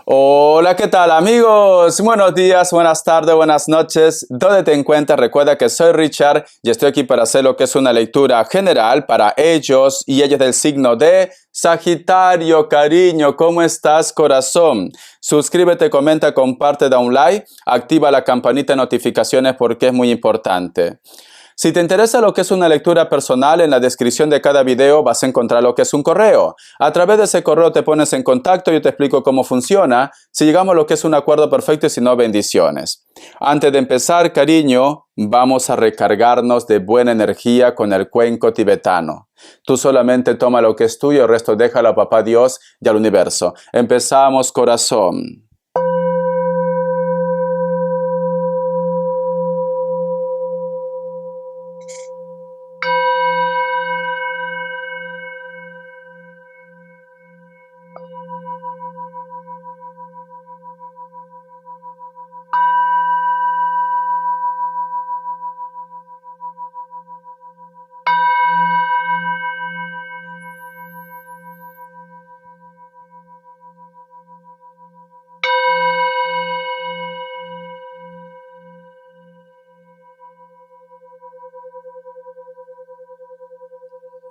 Hola, ¿qué tal amigos? Buenos días, buenas tardes, buenas noches. ¿Dónde te encuentras? Recuerda que soy Richard y estoy aquí para hacer lo que es una lectura general para ellos y ellas del signo de Sagitario. Cariño, ¿cómo estás, corazón? Suscríbete, comenta, comparte, da un like, activa la campanita de notificaciones porque es muy importante. Si te interesa lo que es una lectura personal, en la descripción de cada video vas a encontrar lo que es un correo. A través de ese correo te pones en contacto y yo te explico cómo funciona, si llegamos a lo que es un acuerdo perfecto y si no, bendiciones. Antes de empezar, cariño, vamos a recargarnos de buena energía con el cuenco tibetano. Tú solamente toma lo que es tuyo, el resto déjalo a Papá Dios y al universo. Empezamos, corazón.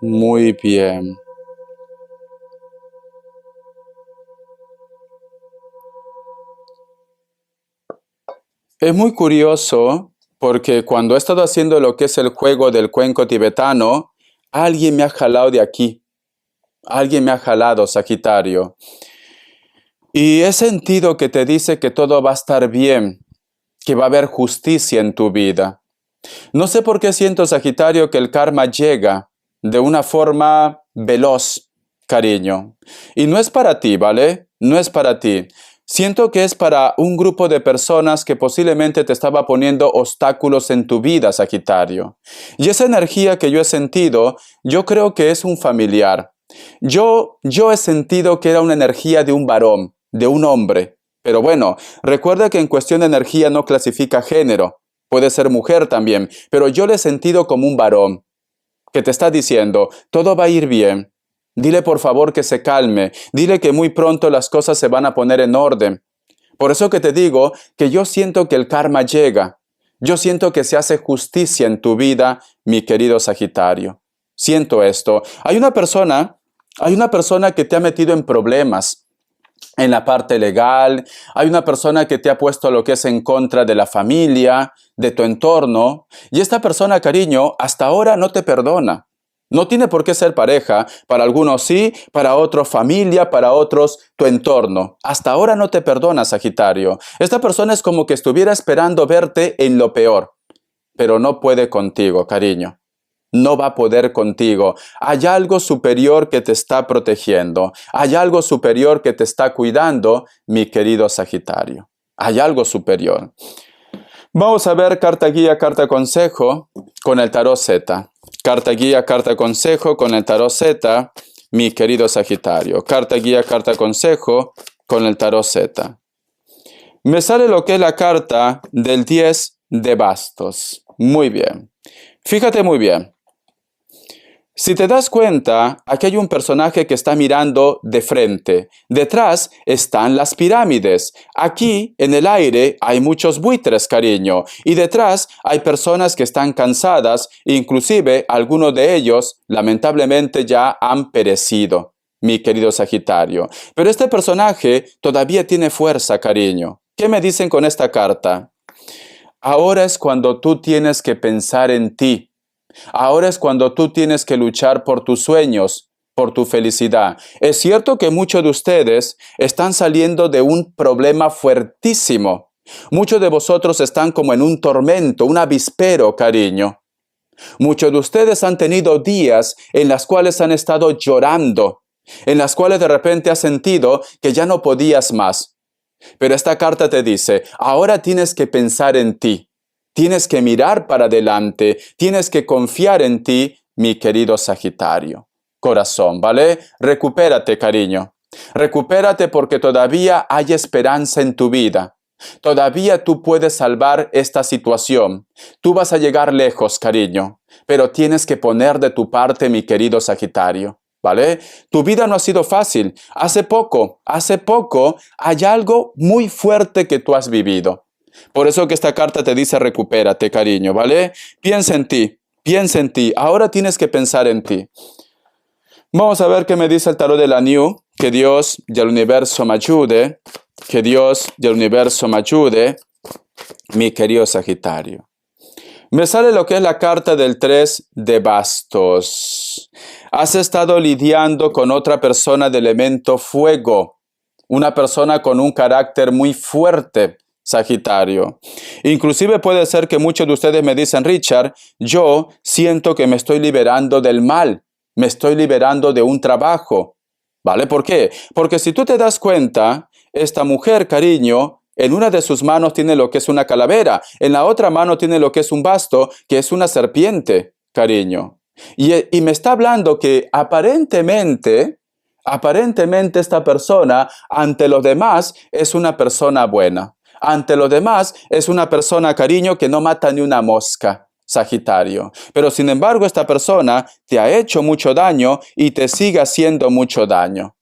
Muy bien. Es muy curioso porque cuando he estado haciendo lo que es el juego del cuenco tibetano, alguien me ha jalado de aquí, alguien me ha jalado, Sagitario. Y he sentido que te dice que todo va a estar bien, que va a haber justicia en tu vida. No sé por qué siento, Sagitario, que el karma llega de una forma veloz, cariño. Y no es para ti, ¿vale? No es para ti. Siento que es para un grupo de personas que posiblemente te estaba poniendo obstáculos en tu vida, Sagitario. Y esa energía que yo he sentido, yo creo que es un familiar. Yo he sentido que era una energía de un varón, de un hombre. Pero bueno, recuerda que en cuestión de energía no clasifica género. Puede ser mujer también, pero yo le he sentido como un varón que te está diciendo, todo va a ir bien. Dile por favor que se calme, dile que muy pronto las cosas se van a poner en orden. Por eso que te digo que yo siento que el karma llega. Yo siento que se hace justicia en tu vida, mi querido Sagitario. Siento esto. Hay una persona que te ha metido en problemas en la parte legal, hay una persona que te ha puesto lo que es en contra de la familia, de tu entorno, y esta persona, cariño, hasta ahora no te perdona. No tiene por qué ser pareja, para algunos sí, para otros familia, para otros tu entorno. Hasta ahora no te perdona, Sagitario. Esta persona es como que estuviera esperando verte en lo peor, pero no puede contigo, cariño. No va a poder contigo. Hay algo superior que te está protegiendo. Hay algo superior que te está cuidando, mi querido Sagitario. Hay algo superior. Vamos a ver carta guía, carta consejo con el tarot Z. Carta guía, carta consejo con el tarot Z, mi querido Sagitario. Carta guía, carta consejo con el tarot Z. Me sale lo que es la carta del 10 de bastos. Muy bien. Fíjate muy bien. Si te das cuenta, aquí hay un personaje que está mirando de frente. Detrás están las pirámides. Aquí, en el aire, hay muchos buitres, cariño. Y detrás hay personas que están cansadas, inclusive algunos de ellos, lamentablemente, ya han perecido, mi querido Sagitario. Pero este personaje todavía tiene fuerza, cariño. ¿Qué me dicen con esta carta? Ahora es cuando tú tienes que pensar en ti. Ahora es cuando tú tienes que luchar por tus sueños, por tu felicidad. Es cierto que muchos de ustedes están saliendo de un problema fuertísimo. Muchos de vosotros están como en un tormento, un avispero, cariño. Muchos de ustedes han tenido días en las cuales han estado llorando, en las cuales de repente has sentido que ya no podías más. Pero esta carta te dice, ahora tienes que pensar en ti. Tienes que mirar para adelante, tienes que confiar en ti, mi querido Sagitario. Corazón, ¿vale? Recupérate, cariño. Recupérate porque todavía hay esperanza en tu vida. Todavía tú puedes salvar esta situación. Tú vas a llegar lejos, cariño, pero tienes que poner de tu parte, mi querido Sagitario. ¿vale? Tu vida no ha sido fácil. Hace poco, hay algo muy fuerte que tú has vivido. Por eso que esta carta te dice recupérate, cariño, ¿vale? Piensa en ti, piensa en ti. Ahora tienes que pensar en ti. Vamos a ver qué me dice el tarot de la New. Que Dios y el universo me ayude. Que Dios y el universo me ayude, mi querido Sagitario. Me sale lo que es la carta del 3 de bastos. Has estado lidiando con otra persona de elemento fuego. Una persona con un carácter muy fuerte, Sagitario. Inclusive puede ser que muchos de ustedes me dicen, Richard, yo siento que me estoy liberando del mal. Me estoy liberando de un trabajo. ¿Vale? ¿Por qué? Porque si tú te das cuenta, esta mujer, cariño, en una de sus manos tiene lo que es una calavera, en la otra mano tiene lo que es un basto, que es una serpiente, cariño. Y me está hablando que aparentemente esta persona ante los demás es una persona buena. Ante los demás es una persona, cariño, que no mata ni una mosca. Sagitario. Pero sin embargo, esta persona te ha hecho mucho daño y te sigue haciendo mucho daño.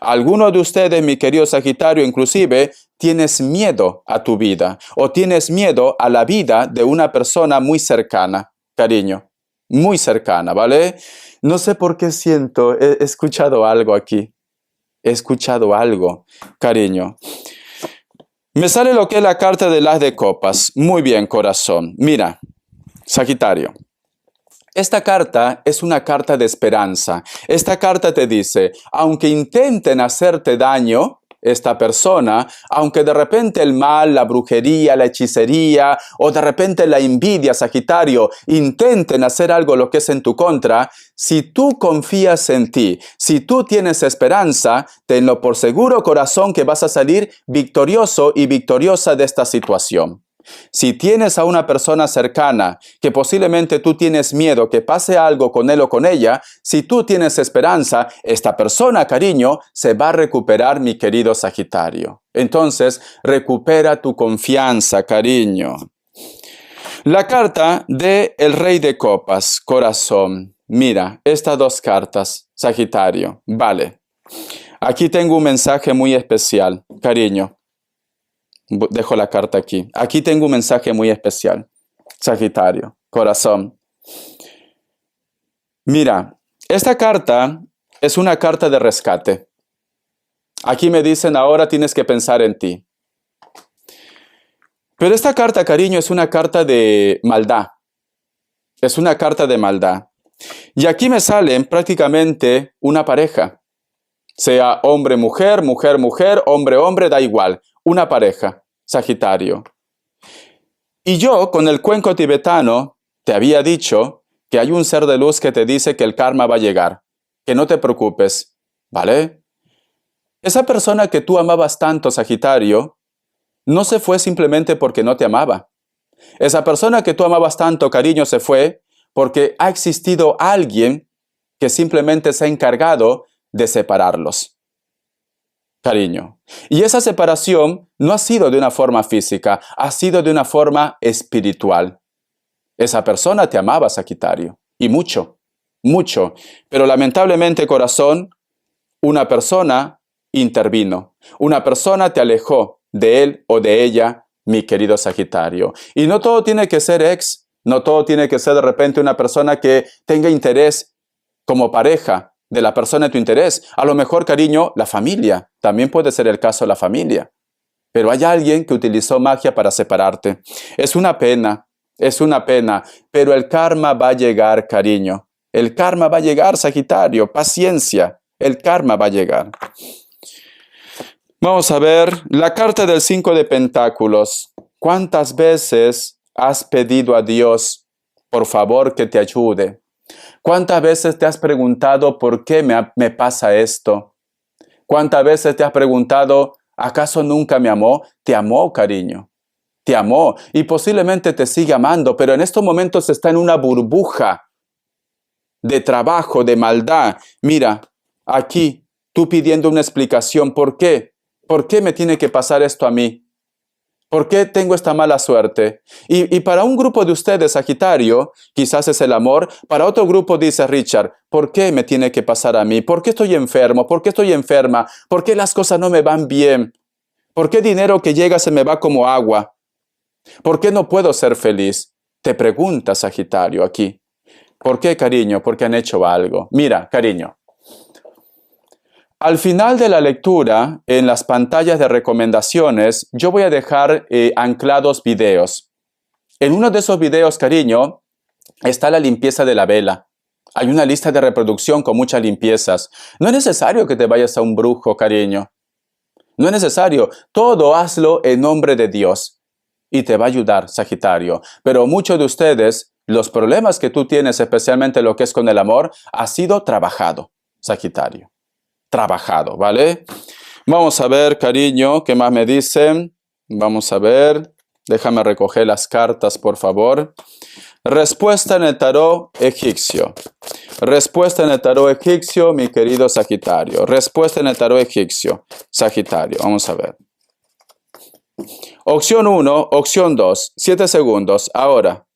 Algunos de ustedes, mi querido Sagitario, inclusive, tienes miedo a tu vida o tienes miedo a la vida de una persona muy cercana, cariño, muy cercana, ¿vale? No sé por qué siento, he escuchado algo aquí, he escuchado algo, cariño. Me sale lo que es la carta del As de Copas. Muy bien, corazón. Mira, Sagitario, esta carta es una carta de esperanza. Esta carta te dice, aunque intenten hacerte daño, esta persona, aunque de repente el mal, la brujería, la hechicería o de repente la envidia, Sagitario, intenten hacer algo lo que es en tu contra, si tú confías en ti, si tú tienes esperanza, tenlo por seguro, corazón, que vas a salir victorioso y victoriosa de esta situación. Si tienes a una persona cercana que posiblemente tú tienes miedo que pase algo con él o con ella, si tú tienes esperanza, esta persona, cariño, se va a recuperar, mi querido Sagitario. Entonces, recupera tu confianza, cariño. La carta de el Rey de Copas, corazón. Mira, estas dos cartas, Sagitario. Vale. Aquí tengo un mensaje muy especial, cariño. Dejo la carta aquí. Aquí tengo un mensaje muy especial. Sagitario, corazón. Mira, esta carta es una carta de rescate. Aquí me dicen, ahora tienes que pensar en ti. Pero esta carta, cariño, es una carta de maldad. Es una carta de maldad. Y aquí me salen prácticamente una pareja. Sea hombre, mujer, mujer, mujer, hombre, hombre, da igual. Una pareja, Sagitario. Y yo, con el cuenco tibetano, te había dicho que hay un ser de luz que te dice que el karma va a llegar, que no te preocupes, ¿vale? Esa persona que tú amabas tanto, Sagitario, no se fue simplemente porque no te amaba. Esa persona que tú amabas tanto, cariño, se fue porque ha existido alguien que simplemente se ha encargado de separarlos. Cariño. Y esa separación no ha sido de una forma física, ha sido de una forma espiritual. Esa persona te amaba, Sagitario, y mucho, mucho. Pero lamentablemente, corazón, una persona intervino. Una persona te alejó de él o de ella, mi querido Sagitario. Y no todo tiene que ser ex, no todo tiene que ser de repente una persona que tenga interés como pareja de la persona de tu interés. A lo mejor, cariño, la familia. También puede ser el caso de la familia. Pero hay alguien que utilizó magia para separarte. Es una pena, pero el karma va a llegar, cariño. El karma va a llegar, Sagitario. Paciencia, el karma va a llegar. Vamos a ver la carta del 5 de Pentáculos. ¿Cuántas veces has pedido a Dios, por favor, que te ayude? ¿Cuántas veces te has preguntado por qué me pasa esto? ¿Cuántas veces te has preguntado, ¿acaso nunca me amó? Te amó, cariño. Te amó y posiblemente te sigue amando, pero en estos momentos está en una burbuja de trabajo, de maldad. Mira, aquí tú pidiendo una explicación, ¿por qué? ¿Por qué me tiene que pasar esto a mí? ¿Por qué tengo esta mala suerte? Y para un grupo de ustedes, Sagitario, quizás es el amor. Para otro grupo dice Richard, ¿por qué me tiene que pasar a mí? ¿Por qué estoy enfermo? ¿Por qué estoy enferma? ¿Por qué las cosas no me van bien? ¿Por qué dinero que llega se me va como agua? ¿Por qué no puedo ser feliz? Te pregunta Sagitario aquí. ¿Por qué, cariño? Porque han hecho algo. Mira, cariño. Al final de la lectura, en las pantallas de recomendaciones, yo voy a dejar anclados videos. En uno de esos videos, cariño, está la limpieza de la vela. Hay una lista de reproducción con muchas limpiezas. No es necesario que te vayas a un brujo, cariño. No es necesario. Todo hazlo en nombre de Dios. Y te va a ayudar, Sagitario. Pero muchos de ustedes, los problemas que tú tienes, especialmente lo que es con el amor, ha sido trabajado, Sagitario. Trabajado, ¿vale? Vamos a ver, cariño, ¿qué más me dicen? Vamos a ver, déjame recoger las cartas, por favor. Respuesta en el tarot egipcio. Respuesta en el tarot egipcio, mi querido Sagitario. Respuesta en el tarot egipcio, Sagitario. Vamos a ver. Opción 1, opción 2, 7 segundos, ahora.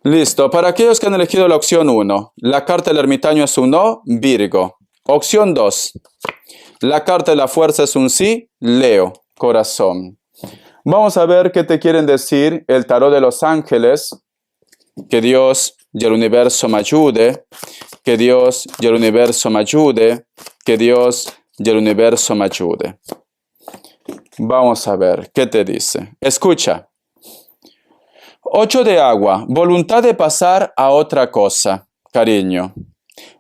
Listo, para aquellos que han elegido la opción 1, la carta del ermitaño es un no, Virgo. Opción 2, la carta de la fuerza es un sí, Leo, corazón. Vamos a ver qué te quieren decir el tarot de los ángeles. Que Dios y el universo me ayude. Que Dios y el universo me ayude. Que Dios y el universo me ayude. Vamos a ver qué te dice. Escucha. 8 de agua, voluntad de pasar a otra cosa, cariño.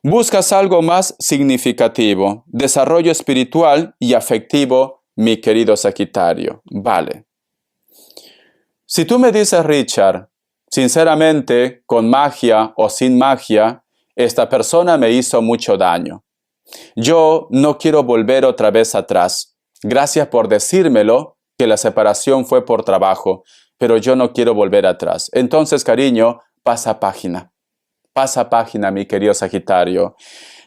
Buscas algo más significativo, desarrollo espiritual y afectivo, mi querido Sagitario. Vale. Si tú me dices, Richard, sinceramente, con magia o sin magia, esta persona me hizo mucho daño. Yo no quiero volver otra vez atrás. Gracias por decírmelo, que la separación fue por trabajo, pero yo no quiero volver atrás. Entonces, cariño, pasa página. Pasa página, mi querido Sagitario.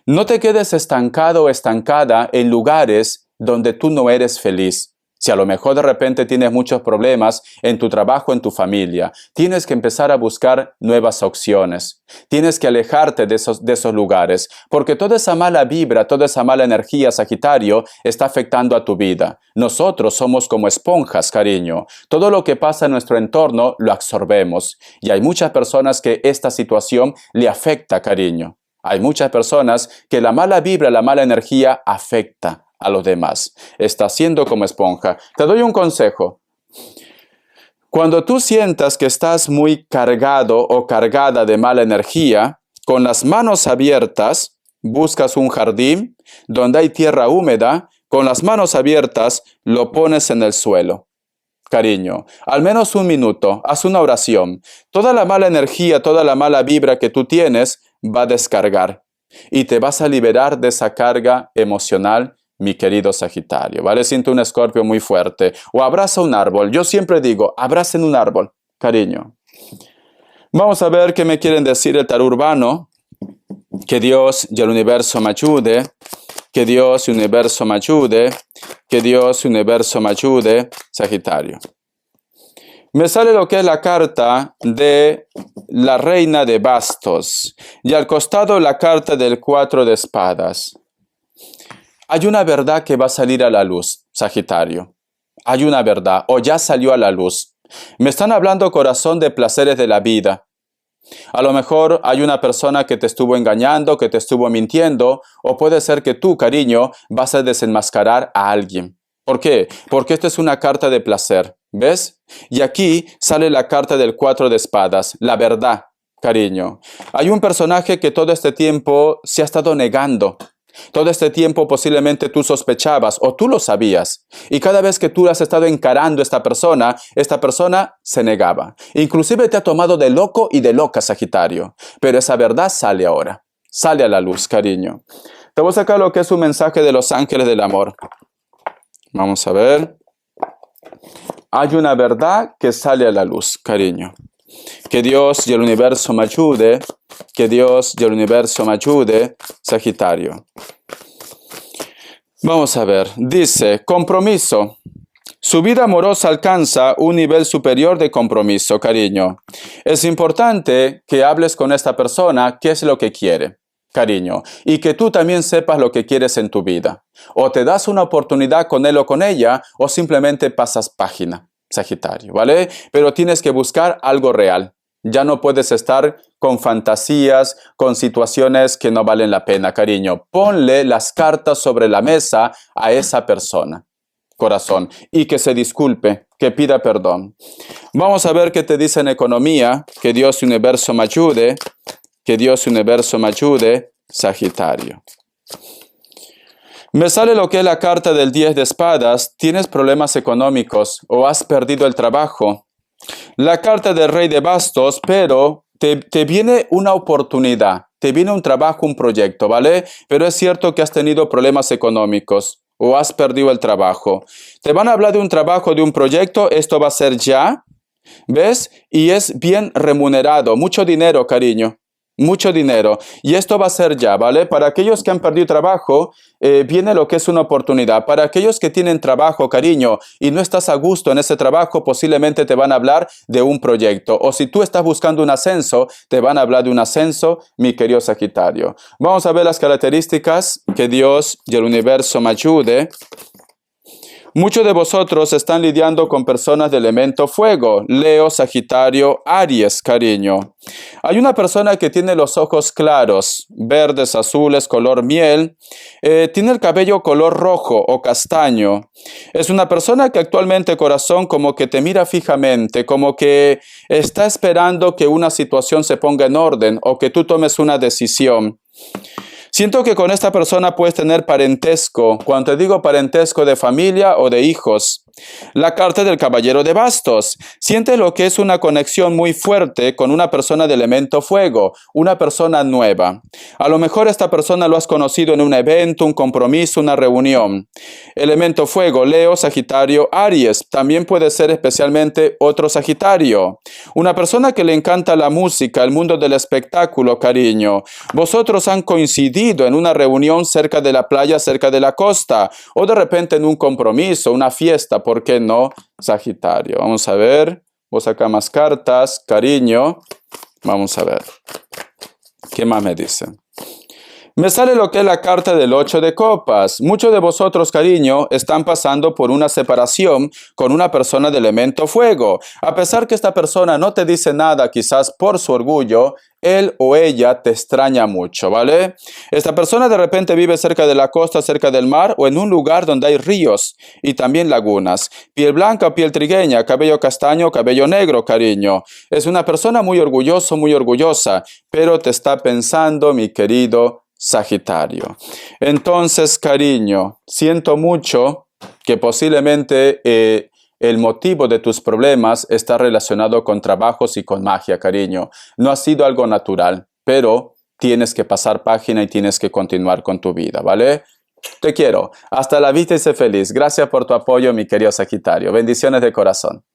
No te quedes estancado o estancada en lugares donde tú no eres feliz. Si a lo mejor de repente tienes muchos problemas en tu trabajo, en tu familia, tienes que empezar a buscar nuevas opciones. Tienes que alejarte de esos lugares, porque toda esa mala vibra, toda esa mala energía, Sagitario, está afectando a tu vida. Nosotros somos como esponjas, cariño. Todo lo que pasa en nuestro entorno lo absorbemos. Y hay muchas personas que esta situación le afecta, cariño. Hay muchas personas que la mala vibra, la mala energía afecta a los demás. Está siendo como esponja. Te doy un consejo. Cuando tú sientas que estás muy cargado o cargada de mala energía, con las manos abiertas, buscas un jardín donde hay tierra húmeda, con las manos abiertas lo pones en el suelo. Cariño, al menos un minuto, haz una oración. Toda la mala energía, toda la mala vibra que tú tienes va a descargar y te vas a liberar de esa carga emocional, mi querido Sagitario, ¿vale? Siento un escorpio muy fuerte. O abraza un árbol. Yo siempre digo, abracen un árbol, cariño. Vamos a ver qué me quieren decir el tarot urbano. Que Dios y el universo me ayude. Que Dios y el universo me ayude. Que Dios y el universo me ayude, Sagitario. Me sale lo que es la carta de la reina de bastos. Y al costado la carta del 4 de espadas. Hay una verdad que va a salir a la luz, Sagitario. Hay una verdad, o ya salió a la luz. Me están hablando, corazón, de placeres de la vida. A lo mejor hay una persona que te estuvo engañando, que te estuvo mintiendo, o puede ser que tú, cariño, vas a desenmascarar a alguien. ¿Por qué? Porque esta es una carta de placer, ¿ves? Y aquí sale la carta del 4 de espadas, la verdad, cariño. Hay un personaje que todo este tiempo se ha estado negando. Todo este tiempo posiblemente tú sospechabas o tú lo sabías. Y cada vez que tú has estado encarando a esta persona se negaba. Inclusive te ha tomado de loco y de loca, Sagitario. Pero esa verdad sale ahora. Sale a la luz, cariño. Te voy a sacar lo que es un mensaje de los ángeles del amor. Vamos a ver. Hay una verdad que sale a la luz, cariño. Que Dios y el universo me ayude. Que Dios y el universo me ayude, Sagitario. Vamos a ver. Dice, compromiso. Su vida amorosa alcanza un nivel superior de compromiso, cariño. Es importante que hables con esta persona qué es lo que quiere, cariño, y que tú también sepas lo que quieres en tu vida. O te das una oportunidad con él o con ella, o simplemente pasas página, Sagitario, ¿vale? Pero tienes que buscar algo real. Ya no puedes estar con fantasías, con situaciones que no valen la pena, cariño. Ponle las cartas sobre la mesa a esa persona. Corazón, y que se disculpe, que pida perdón. Vamos a ver qué te dice en economía. Que Dios y universo me ayude. Que Dios y universo me ayude, Sagitario. Me sale lo que es la carta del 10 de espadas. Tienes problemas económicos o has perdido el trabajo. La carta del rey de bastos, pero te viene una oportunidad. Te viene un trabajo, un proyecto, ¿vale? Pero es cierto que has tenido problemas económicos o has perdido el trabajo. Te van a hablar de un trabajo, de un proyecto, esto va a ser ya, ¿ves? Y es bien remunerado, mucho dinero, cariño, mucho dinero. Y esto va a ser ya, ¿vale? Para aquellos que han perdido trabajo, viene lo que es una oportunidad. Para aquellos que tienen trabajo, cariño, y no estás a gusto en ese trabajo, posiblemente te van a hablar de un proyecto. O si tú estás buscando un ascenso, te van a hablar de un ascenso, mi querido Sagitario. Vamos a ver las características. Que Dios y el universo me ayude. Muchos de vosotros están lidiando con personas de elemento fuego. Leo, Sagitario, Aries, cariño. Hay una persona que tiene los ojos claros, verdes, azules, color miel. Tiene el cabello color rojo o castaño. Es una persona que actualmente, corazón, como que te mira fijamente, como que está esperando que una situación se ponga en orden o que tú tomes una decisión. Siento que con esta persona puedes tener parentesco, cuando te digo parentesco de familia o de hijos. La carta del caballero de bastos. Siente lo que es una conexión muy fuerte con una persona de elemento fuego, una persona nueva. A lo mejor esta persona lo has conocido en un evento, un compromiso, una reunión. Elemento fuego, Leo, Sagitario, Aries. También puede ser especialmente otro Sagitario. Una persona que le encanta la música, el mundo del espectáculo, cariño. Vosotros han coincidido en una reunión cerca de la playa, cerca de la costa, o de repente en un compromiso, una fiesta. ¿Por qué no, Sagitario? Vamos a ver. Vos acá más cartas. Cariño. Vamos a ver. ¿Qué más me dicen? Me sale lo que es la carta del 8 de copas. Muchos de vosotros, cariño, están pasando por una separación con una persona de elemento fuego. A pesar que esta persona no te dice nada, quizás por su orgullo, él o ella te extraña mucho, ¿vale? Esta persona de repente vive cerca de la costa, cerca del mar o en un lugar donde hay ríos y también lagunas. Piel blanca o piel trigueña, cabello castaño, cabello negro, cariño. Es una persona muy orgulloso, muy orgullosa, pero te está pensando, mi querido Sagitario. Entonces, cariño, siento mucho que posiblemente el motivo de tus problemas está relacionado con trabajos y con magia, cariño. No ha sido algo natural, pero tienes que pasar página y tienes que continuar con tu vida, ¿vale? Te quiero. Hasta la vista y sé feliz. Gracias por tu apoyo, mi querido Sagitario. Bendiciones de corazón.